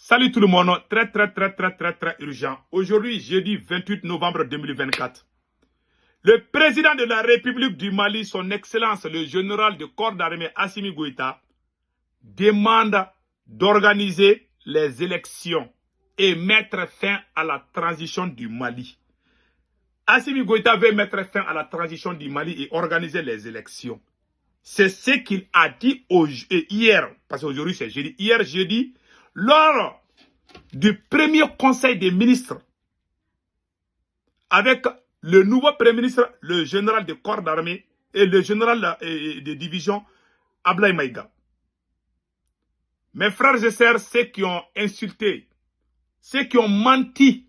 Salut tout le monde, très urgent. Aujourd'hui, jeudi 28 novembre 2024. Le président de la République du Mali, son Excellence, le général de corps d'armée Assimi Goïta, demande d'organiser les élections et mettre fin à la transition du Mali. Assimi Goïta veut mettre fin à la transition du Mali et organiser les élections. C'est ce qu'il a dit hier, parce qu'aujourd'hui c'est jeudi. Hier jeudi, lors du premier conseil des ministres, avec le nouveau premier ministre, le général de corps d'armée et le général de division, Ablaye Maïga. Mes frères et sœurs, ceux qui ont insulté, ceux qui ont menti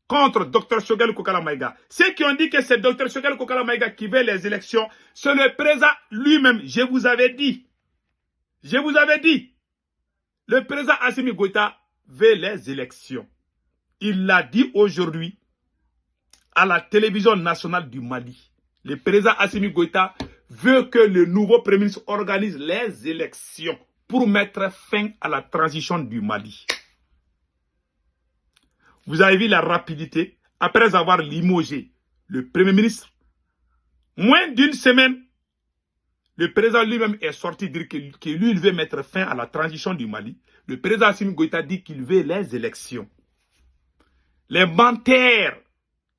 contre Dr Choguel Kokala Maïga, ceux qui ont dit que c'est Dr Choguel Kokala Maïga qui veut les élections, c'est le président lui-même. Je vous avais dit, le président Assimi Goïta veut les élections. Il l'a dit aujourd'hui à la télévision nationale du Mali. Le président Assimi Goïta veut que le nouveau premier ministre organise les élections pour mettre fin à la transition du Mali. Vous avez vu la rapidité. Après avoir limogé le premier ministre, moins d'une semaine, le président lui-même est sorti dire que lui, il veut mettre fin à la transition du Mali. Le président Assimi Goïta dit qu'il veut les élections. Les menteurs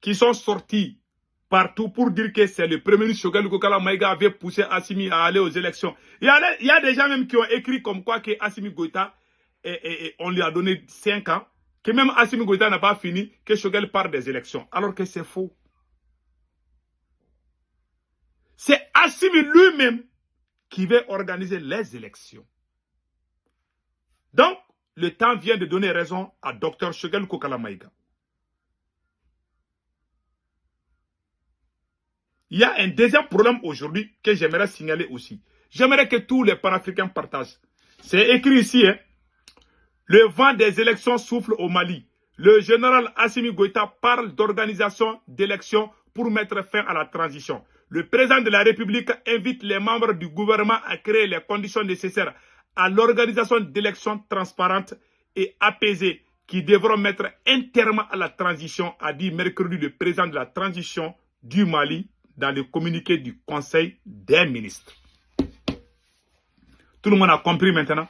qui sont sortis partout pour dire que c'est le premier ministre Choguel Kokala Maïga avait poussé Assimi à aller aux élections. Il y a des gens même qui ont écrit comme quoi que Assimi Goïta, on lui a donné 5 ans, que même Assimi Goïta n'a pas fini, que Choguel part des élections. Alors que c'est faux. C'est Assimi lui-même qui veut organiser les élections. Donc, le temps vient de donner raison à Dr Choguel Kokala Maïga. Il y a un deuxième problème aujourd'hui que j'aimerais signaler aussi. J'aimerais que tous les panafricains partagent. C'est écrit ici, hein. Le vent des élections souffle au Mali. Le général Assimi Goïta parle d'organisation d'élections pour mettre fin à la transition. Le président de la République invite les membres du gouvernement à créer les conditions nécessaires à l'organisation d'élections transparentes et apaisées qui devront mettre un terme à la transition, a dit mercredi le président de la transition du Mali dans le communiqué du Conseil des ministres. Tout le monde a compris maintenant.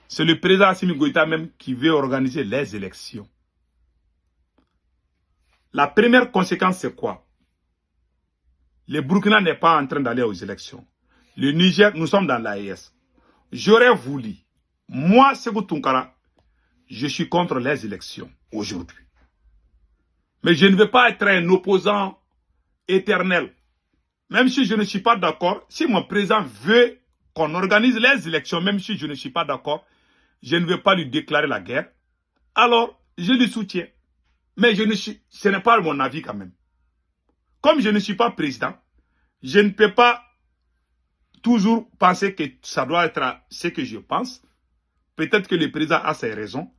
C'est le président Assimi Goïta même qui veut organiser les élections. La première conséquence, c'est quoi? Le Burkina n'est pas en train d'aller aux élections. Le Niger, nous sommes dans l'AES. J'aurais voulu, moi, Sékou Tounkara, je suis contre les élections aujourd'hui. Mais je ne veux pas être un opposant éternel. Même si je ne suis pas d'accord, si mon président veut qu'on organise les élections, même si je ne suis pas d'accord, je ne vais pas lui déclarer la guerre. Alors, je lui soutiens. Mais ce n'est pas mon avis quand même. Comme je ne suis pas président, je ne peux pas toujours penser que ça doit être ce que je pense. Peut-être que le président a ses raisons.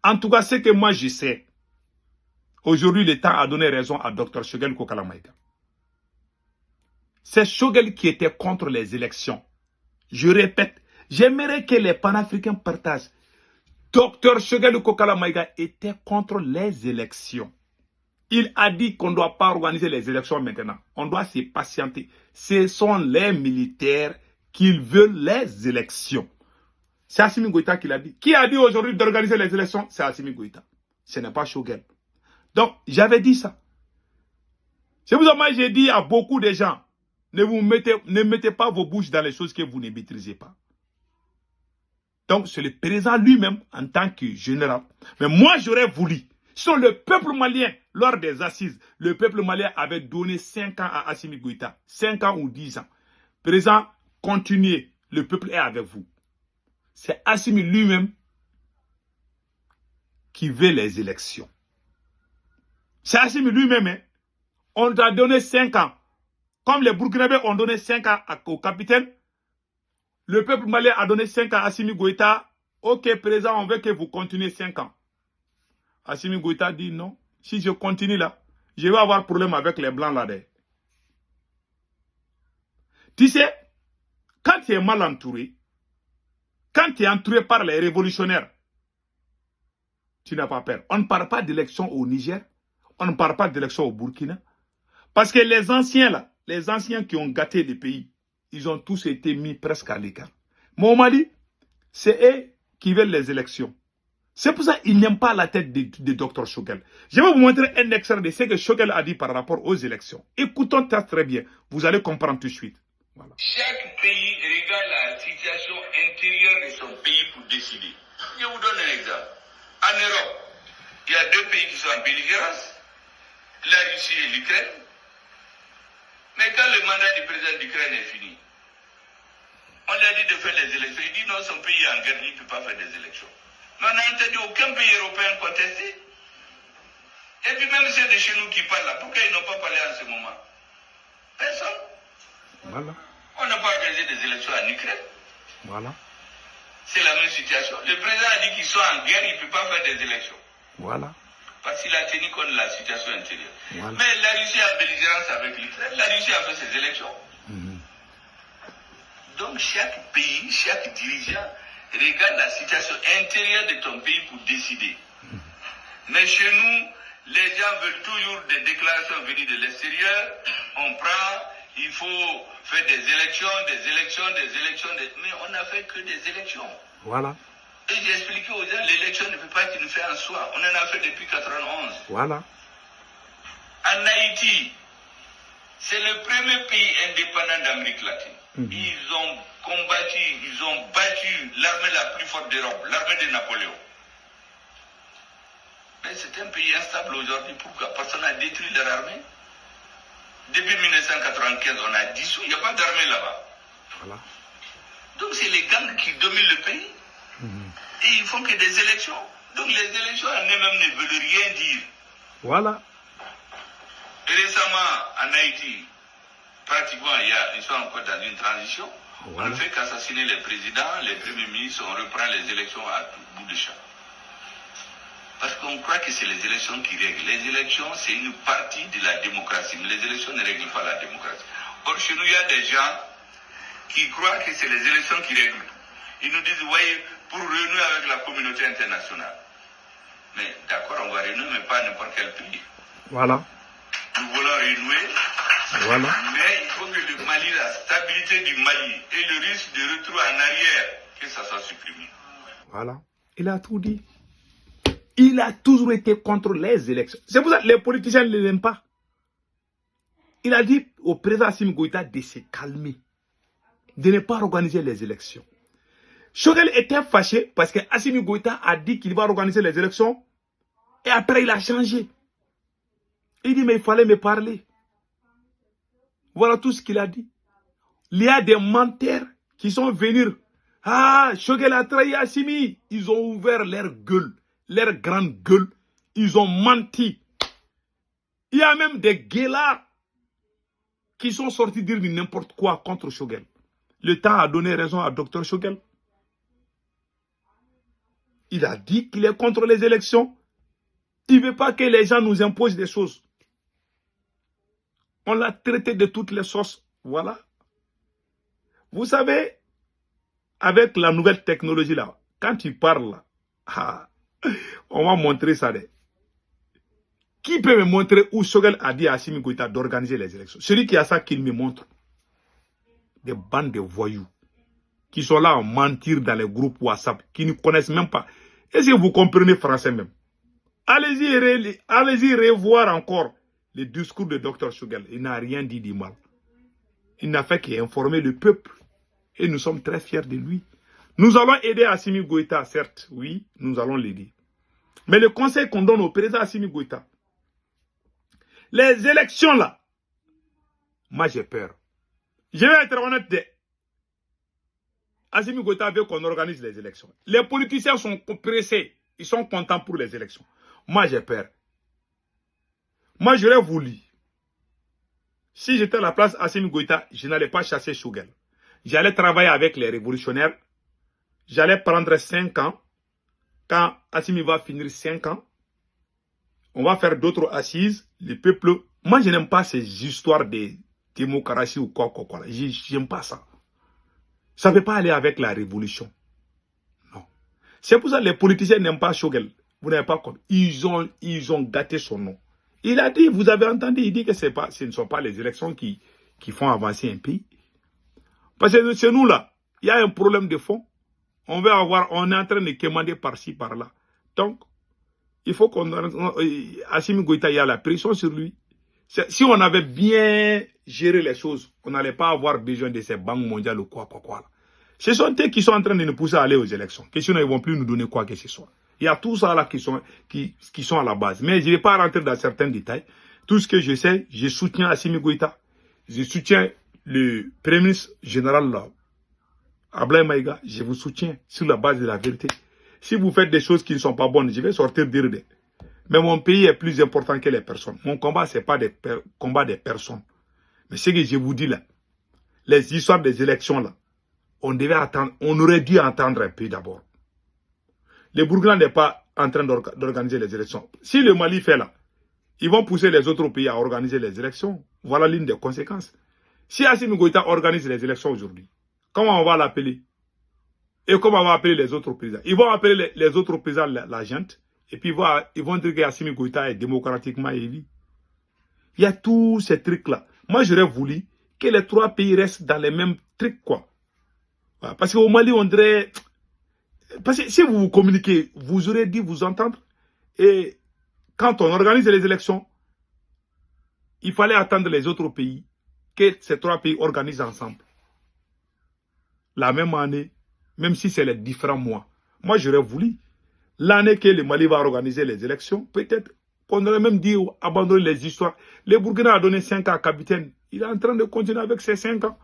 En tout cas, ce que moi je sais, aujourd'hui, le temps a donné raison à Dr Choguel Kokala Maïga. C'est Choguel qui était contre les élections. Je répète, j'aimerais que les panafricains partagent. Dr Choguel Kokala Maïga était contre les élections. Il a dit qu'on ne doit pas organiser les élections maintenant. On doit se patienter. Ce sont les militaires qui veulent les élections. C'est Assimi Goïta qui l'a dit. Qui a dit aujourd'hui d'organiser les élections? C'est Assimi Goïta. Ce n'est pas Choguel. Donc, j'avais dit ça. C'est pour ça que j'ai dit à beaucoup de gens, ne mettez pas vos bouches dans les choses que vous ne maîtrisez pas. Donc, c'est le président lui-même en tant que général. Mais moi, j'aurais voulu. Sur le peuple malien, lors des assises, le peuple malien avait donné 5 ans à Assimi Goïta. 5 ans ou 10 ans. Président, continuez. Le peuple est avec vous. C'est Assimi lui-même qui veut les élections. C'est Assimi lui-même. Hein. On a donné 5 ans. Comme les Burkinabés ont donné 5 ans au capitaine, le peuple malien a donné 5 ans à Assimi Goïta. Ok, président, on veut que vous continuez 5 ans. Assimi Goïta dit non. Si je continue là, je vais avoir problème avec les blancs là-dedans. Tu sais, quand tu es mal entouré, quand tu es entouré par les révolutionnaires, Tu n'as pas peur. On ne parle pas d'élection au Niger. On ne parle pas d'élection au Burkina. Parce que les anciens là, les anciens qui ont gâté le pays, ils ont tous été mis presque à l'écart. Mais on m'a dit, c'est eux qui veulent les élections. C'est pour ça qu'ils n'aiment pas la tête de Dr Choguel. Je vais vous montrer un extrait de ce que Choguel a dit par rapport aux élections. Écoutons ça très bien. Vous allez comprendre tout de suite. Voilà. Chaque pays regarde la situation intérieure de son pays pour décider. Je vous donne un exemple. En Europe, il y a deux pays qui sont en belligérance, la Russie et l'Ukraine. Mais quand le mandat du président d'Ukraine est fini, on lui a dit de faire les élections. Il dit non, son pays est en guerre, il ne peut pas faire des élections. Mais on n'a entendu aucun pays européen contester. Et puis même ceux de chez nous qui parlent là, pourquoi ils n'ont pas parlé en ce moment? Personne. Voilà. On n'a pas organisé des élections en Ukraine. Voilà. C'est la même situation. Le président a dit qu'ils sont en guerre, il ne peut pas faire des élections. Voilà. Parce qu'il a tenu compte de la situation intérieure. Voilà. Mais la Russie a belligérance avec l'Ukraine. La Russie a fait ses élections. Donc chaque pays, chaque dirigeant regarde la situation intérieure de ton pays pour décider. Mais chez nous, les gens veulent toujours des déclarations venues de l'extérieur. On prend, il faut faire des élections, mais on n'a fait que des élections. Voilà. Et j'ai expliqué aux gens, l'élection ne peut pas être une fait en soi. On en a fait depuis 91. Voilà. En Haïti, c'est le premier pays indépendant d'Amérique latine. Ils ont combattu, ils ont battu l'armée la plus forte d'Europe, l'armée de Napoléon. Mais c'est un pays instable aujourd'hui. Pourquoi? Parce qu'on a détruit leur armée. Depuis 1995, on a dissous, il n'y a pas d'armée là-bas. Voilà. Donc c'est les gangs qui dominent le pays. Et ils font que des élections. Donc les élections en elles-mêmes ne veulent rien dire. Voilà. Et récemment, en Haïti, pratiquement, ils sont encore dans une transition. Voilà. On ne fait qu'assassiner les présidents, les premiers ministres, on reprend les élections à tout bout de champ. Parce qu'on croit que c'est les élections qui règlent. Les élections, c'est une partie de la démocratie, mais les élections ne règlent pas la démocratie. Or, chez nous, il y a des gens qui croient que c'est les élections qui règlent. Ils nous disent, voyez, pour renouer avec la communauté internationale. Mais d'accord, on va renouer, mais pas n'importe quel pays. Voilà. Nous voulons renouer. Voilà. Mais il faut que le Mali, la stabilité du Mali et le risque de retour en arrière, que ça soit supprimé. Voilà. Il a tout dit. Il a toujours été contre les élections. C'est pour ça que les politiciens ne l'aiment pas. Il a dit au président Assimi Goïta de se calmer, de ne pas organiser les élections. Choguel était fâché parce que Assimi Goïta a dit qu'il va organiser les élections et après il a changé. Il dit mais il fallait me parler. Voilà tout ce qu'il a dit. Il y a des menteurs qui sont venus. Ah, Choguel a trahi Assimi. Ils ont ouvert leur gueule, leur grande gueule. Ils ont menti. Il y a même des guélards qui sont sortis dire n'importe quoi contre Choguel. Le temps a donné raison à Dr Choguel. Il a dit qu'il est contre les élections. Il ne veut pas que les gens nous imposent des choses. On l'a traité de toutes les sauces. Voilà. Vous savez, avec la nouvelle technologie là, quand tu parles là, on va montrer ça. Qui peut me montrer où Choguel a dit à Assimi Goïta d'organiser les élections? Celui qui a ça, qu'il me montre. Des bandes de voyous qui sont là à mentir dans les groupes WhatsApp, qui ne connaissent même pas. Est-ce que vous comprenez français même? Allez-y revoir encore le discours de Dr Choguel. Il n'a rien dit du mal. Il n'a fait qu'informer le peuple. Et nous sommes très fiers de lui. Nous allons aider Assimi Goïta, certes. Oui, nous allons l'aider. Mais le conseil qu'on donne au président Assimi Goïta, les élections là, moi j'ai peur. Je vais être honnête. Assimi Goïta veut qu'on organise les élections. Les politiciens sont pressés. Ils sont contents pour les élections. Moi j'ai peur. Moi j'aurais voulu. Si j'étais à la place Assimi Goïta, je n'allais pas chasser Choguel. J'allais travailler avec les révolutionnaires. J'allais prendre 5 ans. Quand Assimi va finir 5 ans, on va faire d'autres assises. Le peuple, moi je n'aime pas ces histoires de démocratie ou quoi. J'aime pas ça. Ça ne veut pas aller avec la révolution. Non. C'est pour ça que les politiciens n'aiment pas Choguel. Vous n'avez pas compris. Ils ont gâté son nom. Il a dit, vous avez entendu, il dit que ce ne sont pas les élections qui font avancer un pays. Parce que chez nous, là, il y a un problème de fond. On est en train de quémander par-ci, par-là. Donc, il faut Assimi Goïta, il y a la pression sur lui. Si on avait bien géré les choses, on n'allait pas avoir besoin de ces banques mondiales ou quoi. Là. Ce sont eux qui sont en train de nous pousser à aller aux élections. Que sinon, ils ne vont plus nous donner quoi que ce soit. Il y a tout ça là qui sont à la base. Mais je ne vais pas rentrer dans certains détails. Tout ce que je sais, je soutiens Assimi Goïta. Je soutiens le Premier ministre général là, Ablaye Maïga. Je vous soutiens sur la base de la vérité. Si vous faites des choses qui ne sont pas bonnes, je vais sortir dire des. Mais mon pays est plus important que les personnes. Mon combat, ce n'est pas des combats des personnes. Mais ce que je vous dis là, les histoires des élections là, on aurait dû entendre un peu d'abord. Le Burkina n'est pas en train d'organiser les élections. Si le Mali fait là, ils vont pousser les autres pays à organiser les élections. Voilà l'une des conséquences. Si Assimi Goïta organise les élections aujourd'hui, comment on va l'appeler? Et comment on va appeler les autres présidents? Ils vont appeler les autres présidents la gente. Et puis ils vont dire qu'Assimi Goïta est démocratiquement élu. Il y a tous ces trucs-là. Moi, j'aurais voulu que les trois pays restent dans les mêmes trucs, quoi. Parce qu'au Mali, on dirait... Parce que si vous communiquez, vous aurez dit vous entendre. Et quand on organise les élections, il fallait attendre les autres pays que ces trois pays organisent ensemble. La même année, même si c'est les différents mois. Moi, j'aurais voulu, l'année que le Mali va organiser les élections, peut-être qu'on aurait même dit abandonner les histoires. Le Burkina a donné 5 ans à Capitaine. Il est en train de continuer avec ses 5 ans.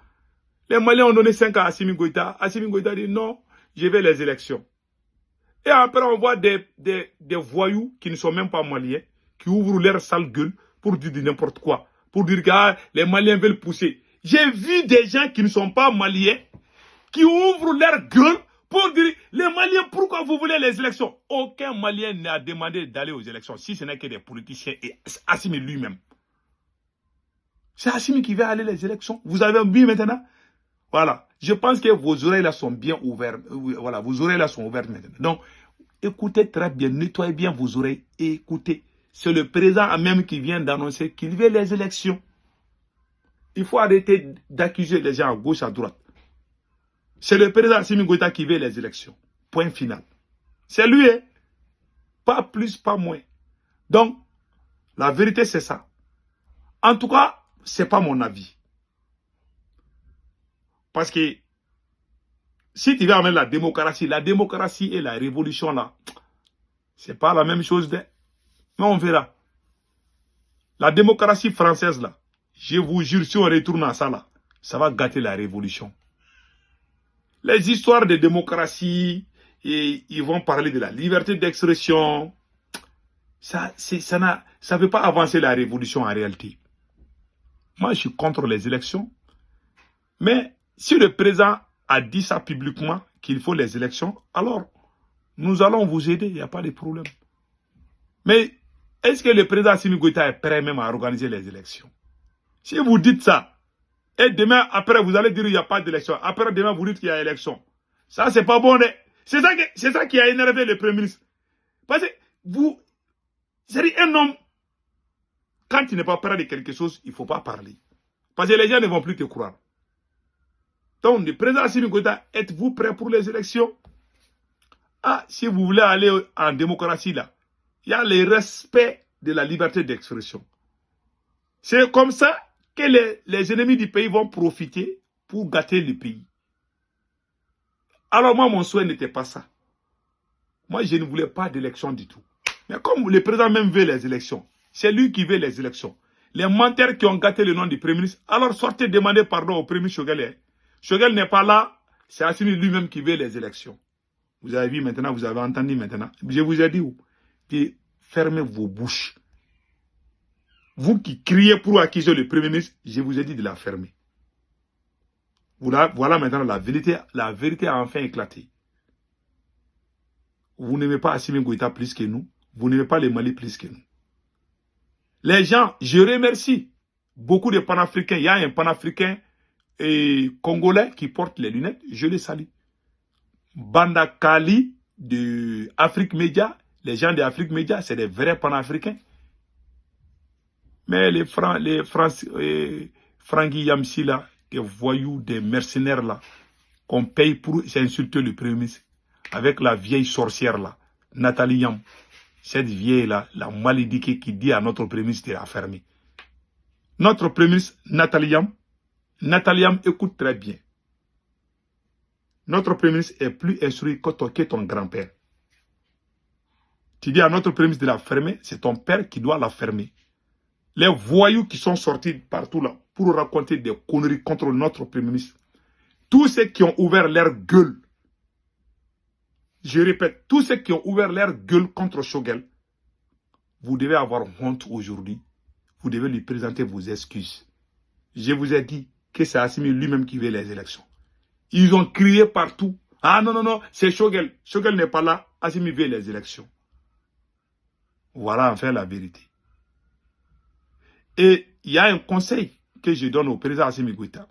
Les Maliens ont donné 5 ans à Assimi Goïta. Assimi Goïta dit non, je vais les élections. Et après, on voit des voyous qui ne sont même pas maliens, qui ouvrent leur sale gueule pour dire n'importe quoi. Pour dire que les Maliens veulent pousser. J'ai vu des gens qui ne sont pas maliens, qui ouvrent leur gueule pour dire, les Maliens, pourquoi vous voulez les élections? Aucun Malien n'a demandé d'aller aux élections, si ce n'est que des politiciens et Assimi lui-même. C'est Assimi qui veut aller les élections. Vous avez vu maintenant? Voilà. Je pense que vos oreilles là sont bien ouvertes. Voilà, vos oreilles là sont ouvertes maintenant. Donc, écoutez très bien, nettoyez bien vos oreilles et écoutez. C'est le président même qui vient d'annoncer qu'il veut les élections. Il faut arrêter d'accuser les gens à gauche, à droite. C'est le président Assimi Goïta qui veut les élections. Point final. C'est lui, hein? Pas plus, pas moins. Donc, la vérité, c'est ça. En tout cas, ce n'est pas mon avis. Parce que si tu veux amener la démocratie et la révolution, là, ce n'est pas la même chose. Mais on verra. La démocratie française, là, je vous jure, si on retourne à ça, là, ça va gâter la révolution. Les histoires de démocratie, et ils vont parler de la liberté d'expression. Ça ne veut pas avancer la révolution en réalité. Moi, je suis contre les élections. Mais si le président a dit ça publiquement, qu'il faut les élections, alors nous allons vous aider, il n'y a pas de problème. Mais est-ce que le président Assimi Goïta est prêt même à organiser les élections? Si vous dites ça, et demain, après, vous allez dire qu'il n'y a pas d'élection. Après, demain, vous dites qu'il y a élection. Ça, c'est pas bon. C'est ça qui a énervé le Premier ministre. Parce que c'est un homme, quand il n'est pas prêt de quelque chose, il ne faut pas parler. Parce que les gens ne vont plus te croire. Donc, le président Assimi Goïta, êtes-vous prêt pour les élections? Ah, si vous voulez aller en démocratie, là, il y a le respect de la liberté d'expression. C'est comme ça que les ennemis du pays vont profiter pour gâter le pays. Alors moi, mon souhait n'était pas ça. Moi, je ne voulais pas d'élection du tout. Mais comme le président même veut les élections, c'est lui qui veut les élections. Les menteurs qui ont gâté le nom du Premier ministre, alors sortez demander pardon au Premier ministre Choguel. Choguel n'est pas là, c'est Assimi lui-même qui veut les élections. Vous avez vu maintenant, vous avez entendu maintenant. Je vous ai dit où? Fermez vos bouches. Vous qui criez pour accuser le Premier ministre, je vous ai dit de la fermer. Voilà maintenant la vérité a enfin éclaté. Vous n'aimez pas Assimi Goïta plus que nous. Vous n'aimez pas le Mali plus que nous. Les gens, je remercie beaucoup de panafricains. Il y a un panafricain congolais qui porte les lunettes. Je le salue. Banda Kali de Afrique Média. Les gens d'Afrique Média, c'est des vrais panafricains. Mais les Frangui Yamsi là, des voyous, des mercenaires là, qu'on paye pour insulter le Premier ministre, avec la vieille sorcière là, Nathalie Yam, cette vieille là, la malédiquée qui dit à notre Premier ministre de la fermer. Notre Premier ministre, Nathalie Yam écoute très bien. Notre Premier ministre est plus instruit que ton grand-père. Tu dis à notre Premier ministre de la fermer, c'est ton père qui doit la fermer. Les voyous qui sont sortis partout là pour raconter des conneries contre notre Premier ministre. Tous ceux qui ont ouvert leur gueule, je répète, tous ceux qui ont ouvert leur gueule contre Shogel, vous devez avoir honte aujourd'hui. Vous devez lui présenter vos excuses. Je vous ai dit que c'est Assimi lui-même qui veut les élections. Ils ont crié partout. Ah non, non, non, c'est Shogel. Shogel n'est pas là. Assimi veut les élections. Voilà enfin la vérité. Et il y a un conseil que je donne au président Assimi Goïta.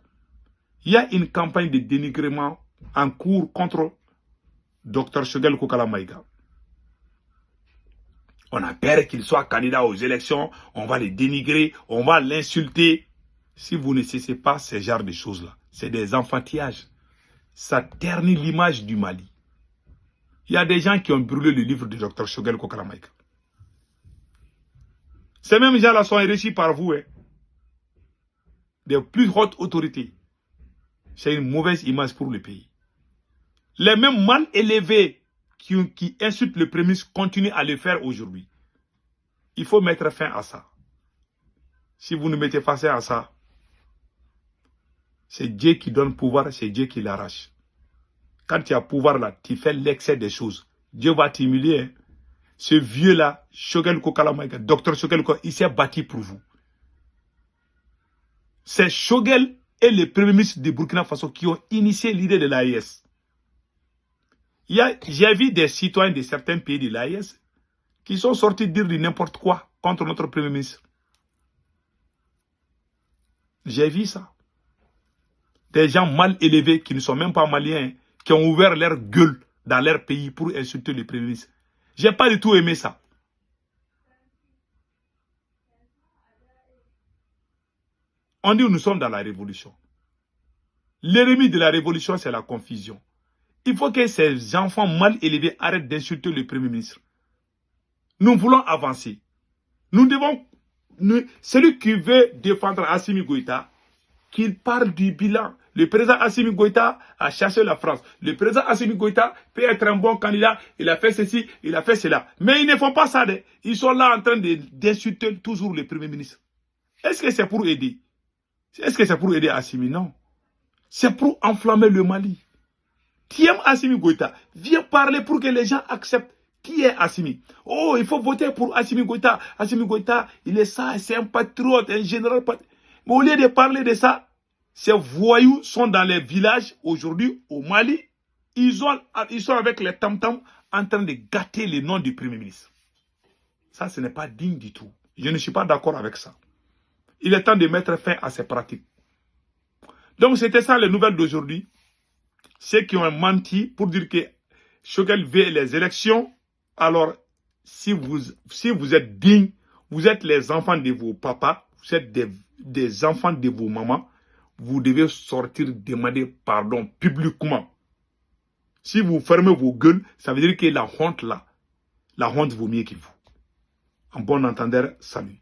Il y a une campagne de dénigrement en cours contre Dr Shogel Kokala Maïga. On a peur qu'il soit candidat aux élections, on va le dénigrer, on va l'insulter. Si vous ne cessez pas ce genre de choses-là, c'est des enfantillages. Ça ternit l'image du Mali. Il y a des gens qui ont brûlé le livre de Dr Shogel Kokala Maïga. Ces mêmes gens-là sont enrichis par vous, hein. Des plus hautes autorités. C'est une mauvaise image pour le pays. Les mêmes mal élevés qui insultent le Premier ministre continuent à le faire aujourd'hui. Il faut mettre fin à ça. Si vous ne mettez pas fin à ça, c'est Dieu qui donne pouvoir, c'est Dieu qui l'arrache. Quand tu as pouvoir là, tu fais l'excès des choses. Dieu va t'humilier. Hein. Ce vieux-là, Shogel Kokala Maïga, docteur Shogel Kokala, il s'est battu pour vous. C'est Shogel et le Premier ministre de Burkina Faso qui ont initié l'idée de l'AES. J'ai vu des citoyens de certains pays de l'AES qui sont sortis dire n'importe quoi contre notre Premier ministre. J'ai vu ça. Des gens mal élevés qui ne sont même pas maliens, qui ont ouvert leur gueule dans leur pays pour insulter le Premier ministre. Je n'ai pas du tout aimé ça. On dit que nous sommes dans la révolution. L'ennemi de la révolution, c'est la confusion. Il faut que ces enfants mal élevés arrêtent d'insulter le Premier ministre. Nous voulons avancer. Nous devons... celui qui veut défendre Assimi Goïta, qu'il parle du bilan. Le président Assimi Goïta a chassé la France. Le président Assimi Goïta peut être un bon candidat. Il a fait ceci, il a fait cela. Mais ils ne font pas ça. Ils sont là en train d'insulter toujours le Premier ministre. Est-ce que c'est pour aider? Est-ce que c'est pour aider Assimi? Non. C'est pour enflammer le Mali. Tu aimes Assimi Goïta? Viens parler pour que les gens acceptent. Qui est Assimi? Oh, il faut voter pour Assimi Goïta. Assimi Goïta, il est ça, c'est un patriote, un général patriote. Mais au lieu de parler de ça, ces voyous sont dans les villages aujourd'hui au Mali. Ils sont avec les tam-tams en train de gâter le nom du Premier ministre. Ça, ce n'est pas digne du tout. Je ne suis pas d'accord avec ça. Il est temps de mettre fin à ces pratiques. Donc, c'était ça les nouvelles d'aujourd'hui. Ceux qui ont menti pour dire que Shogel veut les élections. Alors, si vous êtes dignes, vous êtes les enfants de vos papas, vous êtes des enfants de vos mamans, vous devez sortir demander pardon publiquement. Si vous fermez vos gueules, ça veut dire que la honte là, la honte vaut mieux que vous. En bon entendeur, salut.